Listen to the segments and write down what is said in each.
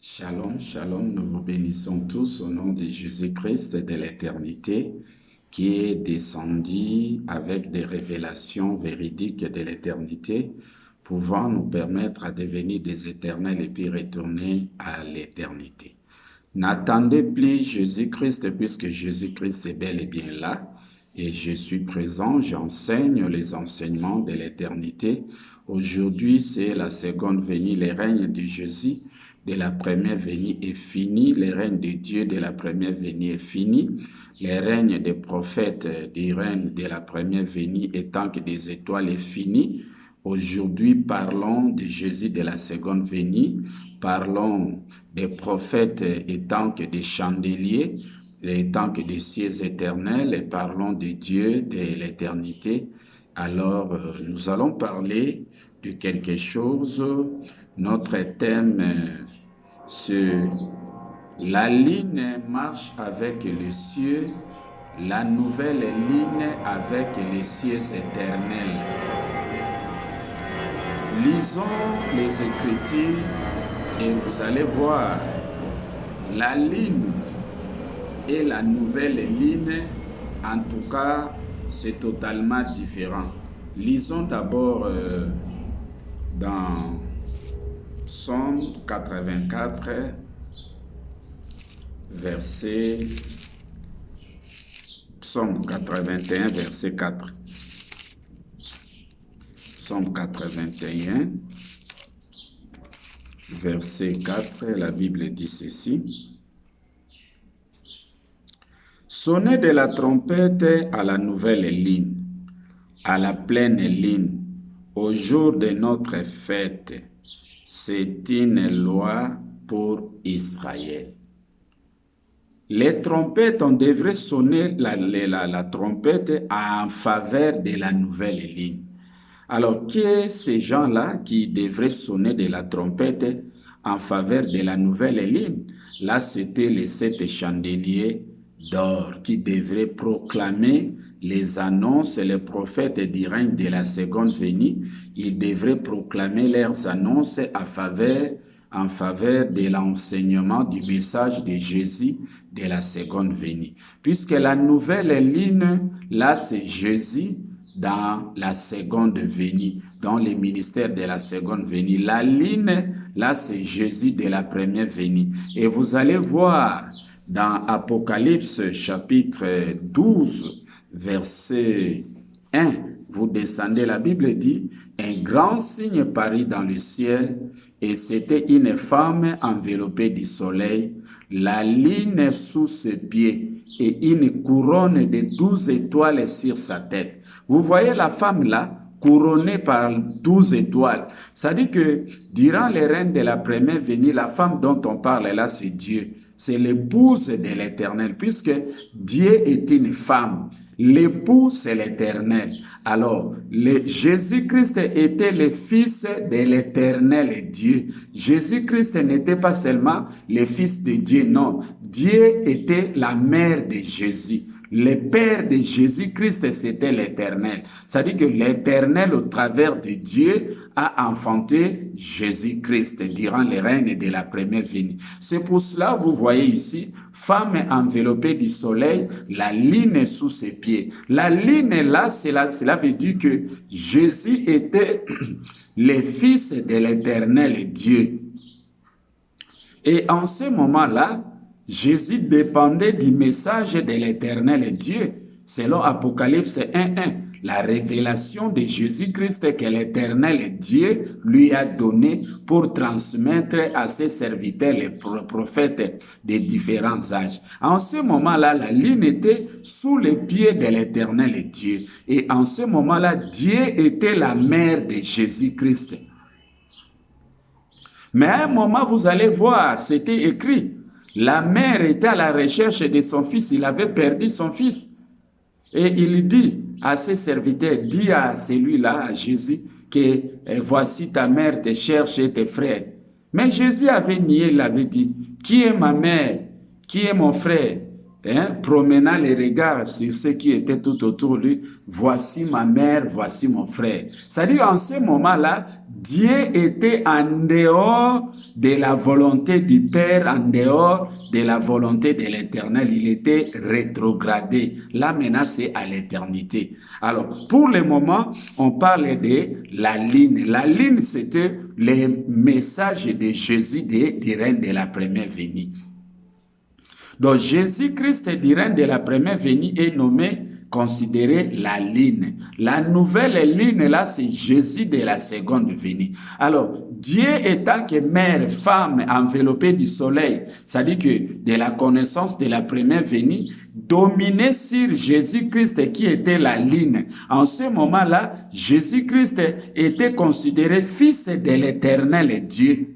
Shalom, shalom, nous vous bénissons tous au nom de Jésus-Christ de l'éternité qui est descendu avec des révélations véridiques de l'éternité, pouvant nous permettre à devenir des éternels et puis retourner à l'éternité. N'attendez plus Jésus-Christ puisque Jésus-Christ est bel et bien là et je suis présent, j'enseigne les enseignements de l'éternité. Aujourd'hui, c'est la seconde venue, le règne de Jésus de la première venue est fini, le règne de Dieu de la première venue est fini, le règne des prophètes du règne de la première venue étant que des étoiles est fini. Aujourd'hui, parlons de Jésus de la seconde venue, parlons des prophètes étant que des chandeliers, étant que des cieux éternels, et parlons de Dieu de l'éternité. Alors, nous allons parler de quelque chose. Notre thème, c'est la ligne marche avec les cieux, la nouvelle ligne avec les cieux éternels. Lisons les Écritures et vous allez voir la ligne et la nouvelle ligne, en tout cas, c'est totalement différent. Lisons d'abord dans Psaume 84, Psaume 81, verset 4. Psaume 81, verset 4, la Bible dit ceci. Sonnez de la trompette à la nouvelle ligne, à la pleine ligne, au jour de notre fête. C'est une loi pour Israël. Les trompettes, on devrait sonner la trompette en faveur de la nouvelle ligne. Alors, qui est ces gens-là qui devraient sonner de la trompette en faveur de la nouvelle ligne? Là, c'était les 7 chandeliers d'or qui devraient proclamer les annonces, les prophètes du règne de la seconde venue. Ils devraient proclamer leurs annonces en faveur de l'enseignement du message de Jésus de la seconde venue. Puisque la nouvelle ligne, là, c'est Jésus dans la seconde venue, dans le ministère de la seconde venue. La ligne, là, c'est Jésus de la première venue. Et vous allez voir dans Apocalypse chapitre 12, verset 1, vous descendez, la Bible dit, un grand signe parut dans le ciel, et c'était une femme enveloppée du soleil, la lune sous ses pieds, et une couronne de 12 étoiles sur sa tête. Vous voyez la femme là, couronnée par 12 étoiles. Ça dit que durant les règnes de la première venue, la femme dont on parle là, c'est Dieu. C'est l'épouse de l'Éternel, puisque Dieu est une femme. L'époux, c'est l'Éternel. Alors, Jésus-Christ était le fils de l'Éternel Dieu. Jésus-Christ n'était pas seulement le fils de Dieu, non. Dieu était la mère de Jésus. Le père de Jésus-Christ, c'était l'Éternel. C'est-à-dire que l'Éternel, au travers de Dieu, a enfanté Jésus-Christ durant le règne de la première venue. C'est pour cela, vous voyez ici, femme enveloppée du soleil, la lune sous ses pieds. La lune là, cela veut dire que Jésus était le fils de l'Éternel Dieu. Et en ce moment-là, Jésus dépendait du message de l'Éternel Dieu, selon Apocalypse 1.1, la révélation de Jésus-Christ que l'Éternel Dieu lui a donné pour transmettre à ses serviteurs, les prophètes des différents âges. En ce moment-là, la ligne était sous les pieds de l'Éternel Dieu. Et en ce moment-là, Dieu était la mère de Jésus-Christ. Mais à un moment, vous allez voir, c'était écrit, la mère était à la recherche de son fils, il avait perdu son fils. Et il dit à ses serviteurs, dis à celui-là, à Jésus, que voici ta mère te cherche et tes frères. Mais Jésus avait nié, il avait dit, qui est ma mère, qui est mon frère, promenant les regards sur ceux qui étaient tout autour de lui, voici ma mère, voici mon frère. C'est-à-dire, en ce moment-là, Dieu était en dehors de la volonté du Père, en dehors de la volonté de l'Éternel. Il était rétrogradé. Là, maintenant, c'est à l'éternité. Alors, pour le moment, on parle de la ligne. La ligne, c'était les messages de Jésus du règne de la première venue. Donc, Jésus-Christ du règne de la première venue est nommé, considéré la ligne. La nouvelle ligne, là, c'est Jésus de la seconde venue. Alors, Dieu étant que mère, femme, enveloppée du soleil, c'est-à-dire que de la connaissance de la première venue, dominé sur Jésus-Christ qui était la ligne. En ce moment-là, Jésus-Christ était considéré fils de l'Éternel Dieu.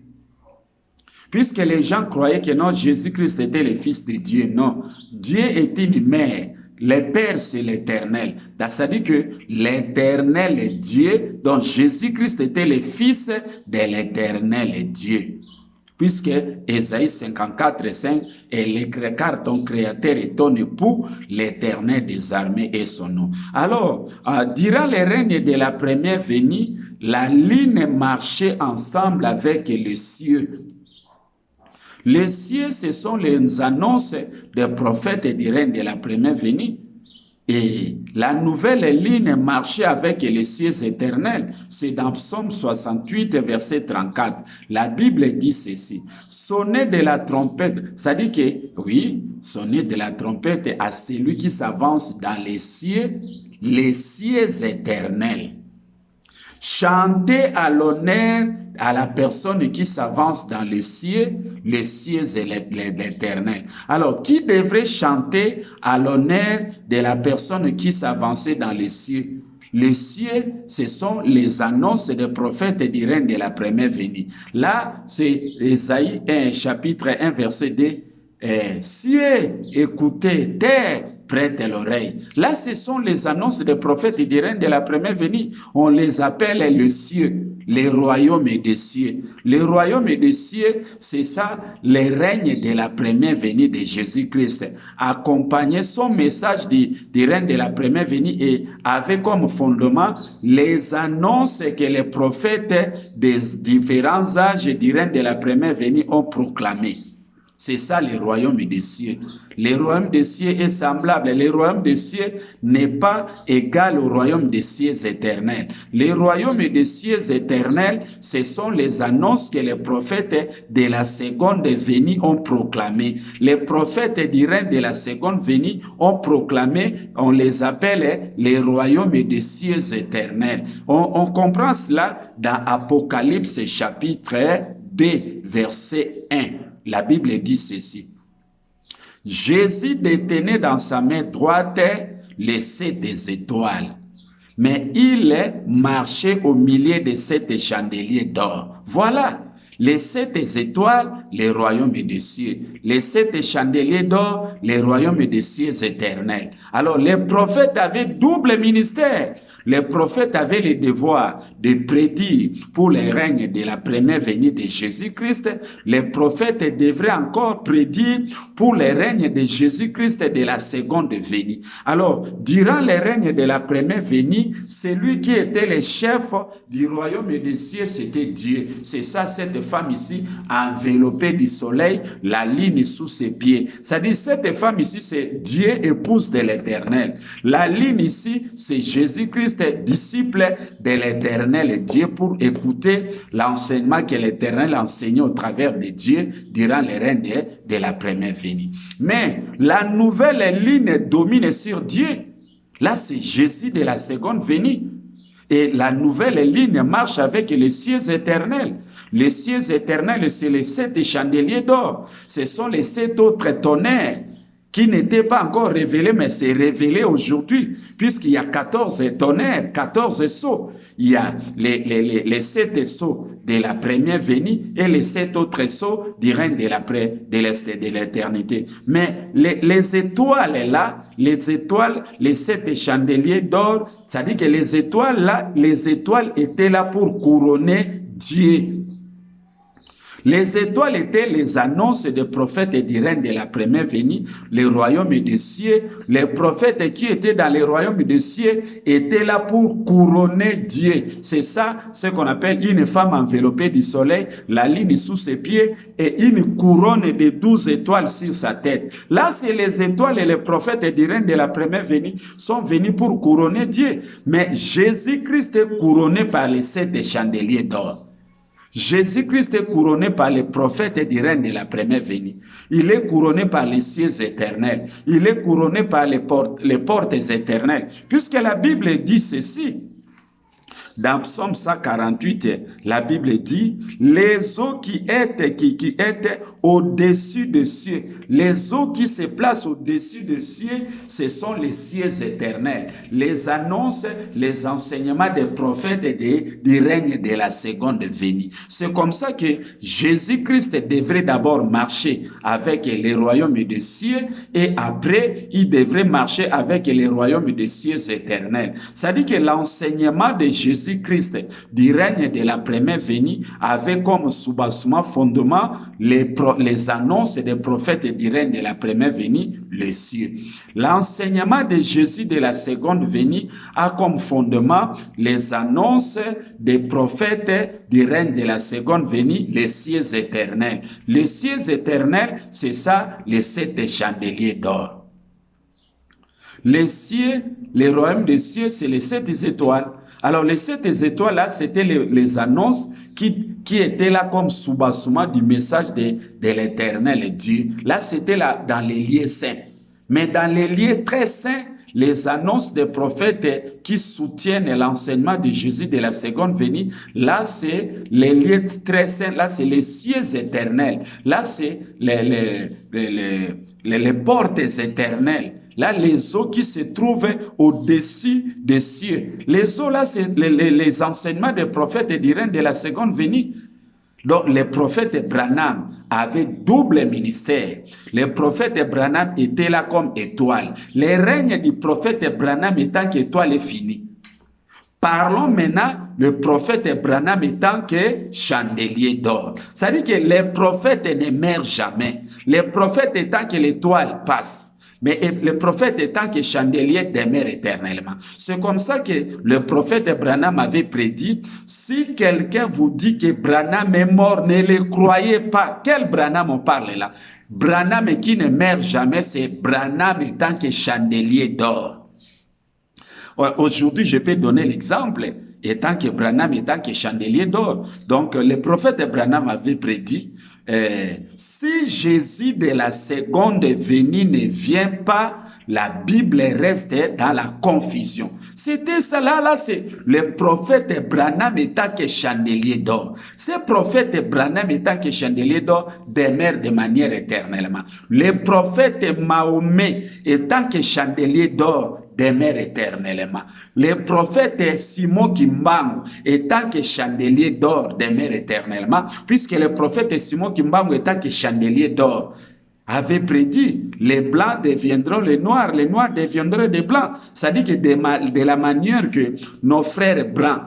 Puisque les gens croyaient que non, Jésus-Christ était le Fils de Dieu. Non, Dieu est une mère. Le Père, c'est l'Éternel. C'est-à-dire que l'Éternel est Dieu, donc Jésus-Christ était le Fils de l'Éternel Dieu. Puisque Ésaïe 54, 5, et l'écrit car ton créateur est ton époux, l'Éternel des armées est son nom. Alors, durant le règne de la première venue, la ligne marchait ensemble avec les cieux. Les cieux, ce sont les annonces des prophètes du règne de la première venue. Et la nouvelle ligne marchait avec les cieux éternels. C'est dans Psaume 68, verset 34. La Bible dit ceci. Sonnez de la trompette. Ça dit que, oui, sonnez de la trompette à celui qui s'avance dans les cieux éternels. Chantez à l'honneur à la personne qui s'avance dans les cieux et l'éternel. Alors, qui devrait chanter à l'honneur de la personne qui s'avançait dans les cieux? Les cieux, ce sont les annonces des prophètes du règne de la première venue. Là, c'est Ésaïe 1, chapitre 1, verset 2. Cieux, écoutez, terre, prête l'oreille. Là, ce sont les annonces des prophètes du règne de la première venue. On les appelle les cieux, les royaumes des cieux. Les royaumes des cieux, c'est ça, les règnes de la première venue de Jésus-Christ. Accompagner son message du règne de la première venue et avec comme fondement les annonces que les prophètes des différents âges du règne de la première venue ont proclamées. C'est ça le royaume des cieux. Le royaume des cieux est semblable. Le royaume des cieux n'est pas égal au royaume des cieux éternels. Le royaume des cieux éternels, ce sont les annonces que les prophètes de la seconde venue ont proclamées. Les prophètes du règne de la seconde venue ont proclamé, on les appelle les royaumes des cieux éternels. On comprend cela dans Apocalypse chapitre 2, verset 1. La Bible dit ceci. Jésus détenait dans sa main droite les 7 étoiles, mais il marchait au milieu de 7 chandeliers d'or. Voilà, les 7 étoiles, les royaumes des cieux. Les 7 chandeliers d'or, les royaumes des cieux éternels. Alors, les prophètes avaient double ministère. Les prophètes avaient le devoir de prédire pour le règne de la première venue de Jésus-Christ. Les prophètes devraient encore prédire pour le règne de Jésus-Christ de la seconde venue. Alors, durant le règne de la première venue, celui qui était le chef du royaume des cieux, c'était Dieu. C'est ça, cette femme ici, enveloppée du soleil, la ligne sous ses pieds. C'est-à-dire, cette femme ici, c'est Dieu, épouse de l'Éternel. La ligne ici, c'est Jésus-Christ, disciple de l'Éternel Dieu, pour écouter l'enseignement que l'Éternel enseignait au travers de Dieu durant le règne de la première venue. Mais la nouvelle ligne domine sur Dieu. Là, c'est Jésus de la seconde venue. Et la nouvelle ligne marche avec les cieux éternels. Les cieux éternels, c'est les 7 chandeliers d'or. Ce sont les 7 autres tonnerres qui n'étaient pas encore révélés, mais c'est révélé aujourd'hui, puisqu'il y a 14 tonnerres, 14 sceaux. Il y a les 7 sceaux de la première venue et les 7 autres sceaux du règne de l'éternité. Mais les étoiles là, les étoiles, les 7 chandeliers d'or, ça dit que les étoiles là, les étoiles étaient là pour couronner Dieu. Les étoiles étaient les annonces des prophètes et des reines de la première venue, les royaumes des cieux. Les prophètes qui étaient dans les royaumes des cieux étaient là pour couronner Dieu. C'est ça, ce qu'on appelle une femme enveloppée du soleil, la ligne sous ses pieds et une couronne de 12 étoiles sur sa tête. Là, c'est les étoiles et les prophètes et des reines de la première venue sont venus pour couronner Dieu. Mais Jésus-Christ est couronné par les 7 chandeliers d'or. Jésus-Christ est couronné par les prophètes et les reines de la première venue. Il est couronné par les cieux éternels. Il est couronné par les portes éternelles. Puisque la Bible dit ceci. Dans Psaume 148, la Bible dit, les eaux qui étaient au-dessus des cieux, les eaux qui se placent au-dessus des cieux, ce sont les cieux éternels. Les annonces, les enseignements des prophètes et du règne de la seconde venue. C'est comme ça que Jésus-Christ devrait d'abord marcher avec les royaumes des cieux et après, il devrait marcher avec les royaumes des cieux éternels. C'est-à-dire que l'enseignement de Jésus-Christ du règne de la première venue avait comme soubassement fondement les annonces des prophètes du règne de la première venue, les cieux. L'enseignement de Jésus de la seconde venue a comme fondement les annonces des prophètes du règne de la seconde venue, les cieux éternels. Les cieux éternels, c'est ça, les 7 chandeliers d'or. Les cieux, les royaumes des cieux, c'est les 7 étoiles. Alors, les 7 étoiles-là, c'était les annonces qui étaient là comme soubassement du message de l'éternel Dieu. Là, c'était là dans les lieux saints. Mais dans les lieux très saints, les annonces des prophètes qui soutiennent l'enseignement de Jésus de la seconde venue, là, c'est les lieux très saints, là, c'est les cieux éternels. Là, c'est les portes éternelles. Là, les eaux qui se trouvent au-dessus des cieux. Les eaux, là, c'est les enseignements des prophètes et du règne de la seconde venue. Donc, les prophètes Branham avaient double ministère. Les prophètes Branham étaient là comme étoiles. Le règne du prophète Branham étant qu'étoile est fini. Parlons maintenant du prophète Branham étant que chandelier d'or. C'est-à-dire que les prophètes ne meurent jamais. Les prophètes étant que l'étoile passe. Mais le prophète étant que chandelier demeure éternellement. C'est comme ça que le prophète Branham avait prédit, si quelqu'un vous dit que Branham est mort, ne le croyez pas. Quel Branham on parle là? Branham qui ne meurt jamais, c'est Branham étant que chandelier d'or. Aujourd'hui, je peux donner l'exemple, étant que Branham étant que chandelier d'or. Donc, le prophète Branham avait prédit, si Jésus de la seconde venue ne vient pas, la Bible reste dans la confusion. C'était ça là, c'est le prophète Branham étant que chandelier d'or. Ce prophète Branham étant que chandelier d'or demeure de manière éternellement. Le prophète Mahomet étant que chandelier d'or demeure éternellement. Le prophète Simon Kimbangu étant que chandelier d'or demeure éternellement, puisque le prophète Simon Kimbangu étant que chandelier d'or avait prédit, les blancs deviendront les noirs deviendront des blancs. C'est-à-dire que de la manière que nos frères blancs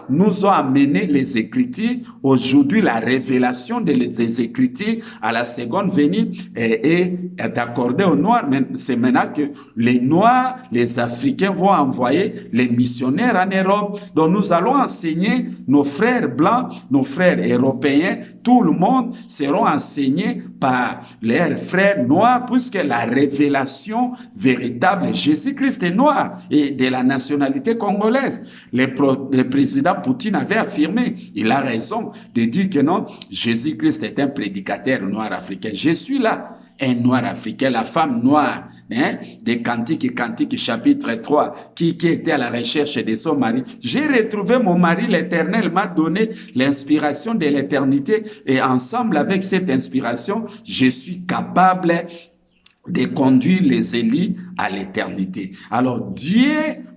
nous ont amené les Écritures, aujourd'hui la révélation des Écritures à la seconde venue est accordée aux noirs. C'est maintenant que les noirs, les Africains vont envoyer les missionnaires en Europe. Donc nous allons enseigner nos frères blancs, nos frères européens, tout le monde seront enseignés par leurs frères noirs, puisque la révélation véritable, Jésus-Christ est noir et de la nationalité congolaise. Le président Poutine avait affirmé, il a raison de dire que non, Jésus-Christ est un prédicateur noir africain. Je suis là, un noir africain, la femme noire, de Cantique chapitre 3, qui était à la recherche de son mari. J'ai retrouvé mon mari, l'Éternel m'a donné l'inspiration de l'éternité et ensemble avec cette inspiration, je suis capable de conduire les élus à l'éternité. Alors Dieu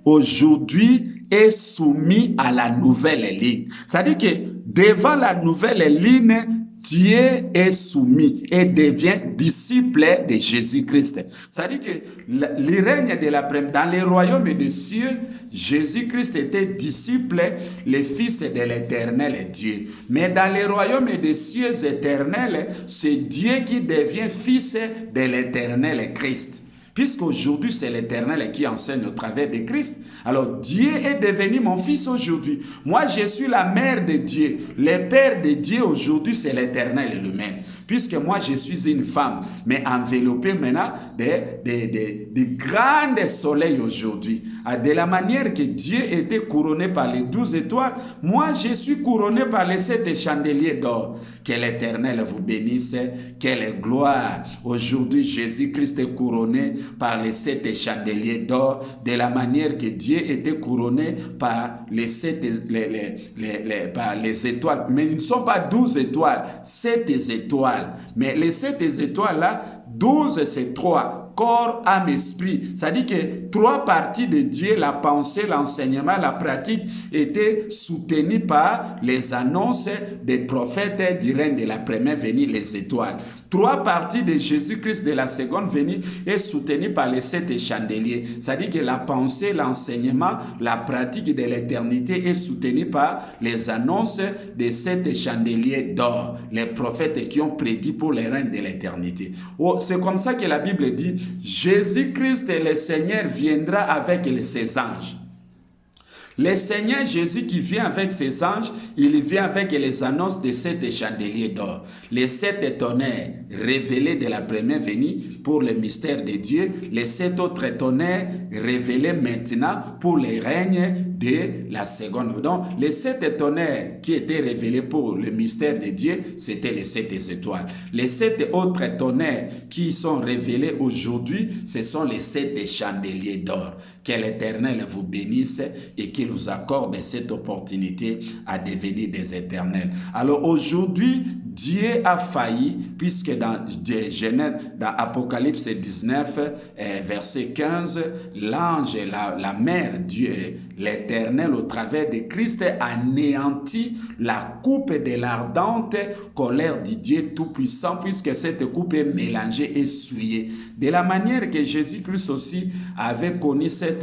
aujourd'hui est soumis à la nouvelle ligne. C'est-à-dire que devant la nouvelle ligne, Dieu est soumis et devient disciple de Jésus-Christ. C'est-à-dire que le règne de dans les royaumes des cieux, Jésus-Christ était disciple, le Fils de l'Éternel Dieu. Mais dans les royaumes des cieux éternels, c'est Dieu qui devient Fils de l'Éternel Christ. Puisqu'aujourd'hui, c'est l'Éternel qui enseigne au travers de Christ. Alors, Dieu est devenu mon fils aujourd'hui. Moi, je suis la mère de Dieu. Le Père de Dieu aujourd'hui, c'est l'Éternel lui-même. Puisque moi, je suis une femme, mais enveloppée maintenant de grands soleils aujourd'hui. De la manière que Dieu était couronné par les 12 étoiles, moi, je suis couronné par les 7 chandeliers d'or. Que l'Éternel vous bénisse. Quelle gloire. Aujourd'hui, Jésus-Christ est couronné par les 7 chandeliers d'or, de la manière que Dieu était couronné par par les étoiles. Mais ils ne sont pas 12 étoiles, 7 étoiles. Mais les 7 étoiles-là, 12 c'est 3. Corps, âme, esprit. Ça dit que 3 parties de Dieu, la pensée, l'enseignement, la pratique, étaient soutenues par les annonces des prophètes du règne de la première venue, les étoiles. 3 parties de Jésus-Christ de la seconde venue est soutenue par les 7 chandeliers. Ça dit que la pensée, l'enseignement, la pratique de l'éternité est soutenue par les annonces des 7 chandeliers d'or. Les prophètes qui ont prédit pour le règne de l'éternité. Oh, c'est comme ça que la Bible dit, Jésus-Christ le Seigneur viendra avec ses anges. Le Seigneur Jésus qui vient avec ses anges, il vient avec les annonces de 7 chandeliers d'or. Les 7 tonnerres révélés de la première venue pour le mystère de Dieu. Les 7 autres tonnerres révélés maintenant pour le règne de la seconde. Donc, les 7 tonnerres qui étaient révélés pour le mystère de Dieu, c'était les 7 étoiles. Les 7 autres tonnerres qui sont révélés aujourd'hui, ce sont les 7 chandeliers d'or. Que l'Éternel vous bénisse et qu'il vous accorde cette opportunité à devenir des éternels. Alors aujourd'hui, Dieu a failli, puisque dans Apocalypse 19, verset 15, l'ange, la mère, Dieu, l'Éternel, au travers de Christ, anéantit la coupe de l'ardente colère du Dieu Tout-Puissant, puisque cette coupe est mélangée et souillée. De la manière que Jésus-Christ aussi avait connu cette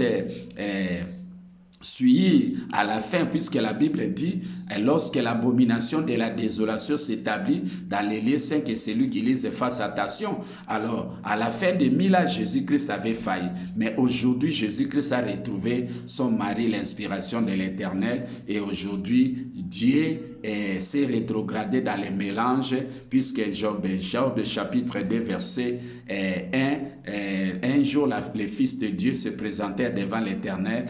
suivi à la fin, puisque la Bible dit, lorsque l'abomination de la désolation s'établit dans les lieux saints, que celui qui les fasse attention. Alors, à la fin de 1000 ans, Jésus-Christ avait failli. Mais aujourd'hui, Jésus-Christ a retrouvé son mari, l'inspiration de l'Éternel. Et aujourd'hui, Dieu s'est rétrogradé dans les mélanges, puisque Job chapitre 2, verset 1, un jour, le Fils de Dieu se présentait devant l'Éternel,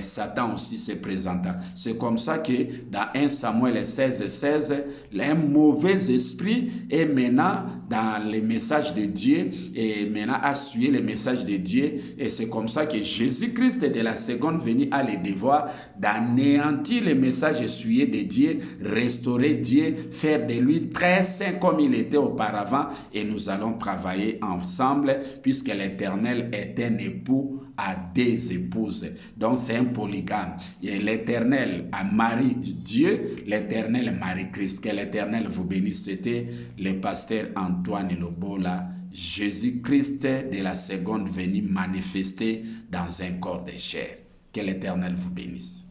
Satan aussi se présenta. C'est comme ça que dans 1 Samuel 16, 16, un mauvais esprit est maintenant dans les messages de Dieu et maintenant a suivi les messages de Dieu. Et c'est comme ça que Jésus-Christ de la seconde venue a le devoir d'anéantir les messages essuyés de Dieu, restaurer Dieu, faire de lui très saint comme il était auparavant. Et nous allons travailler ensemble puisque l'Éternel est un époux à des épouses. Donc c'est un polygame. Et l'Éternel a marié Dieu, l'Éternel marie Christ. Que l'Éternel vous bénisse. C'était le pasteur Antoine Lobola, Jésus-Christ de la seconde venue manifesté dans un corps de chair. Que l'Éternel vous bénisse.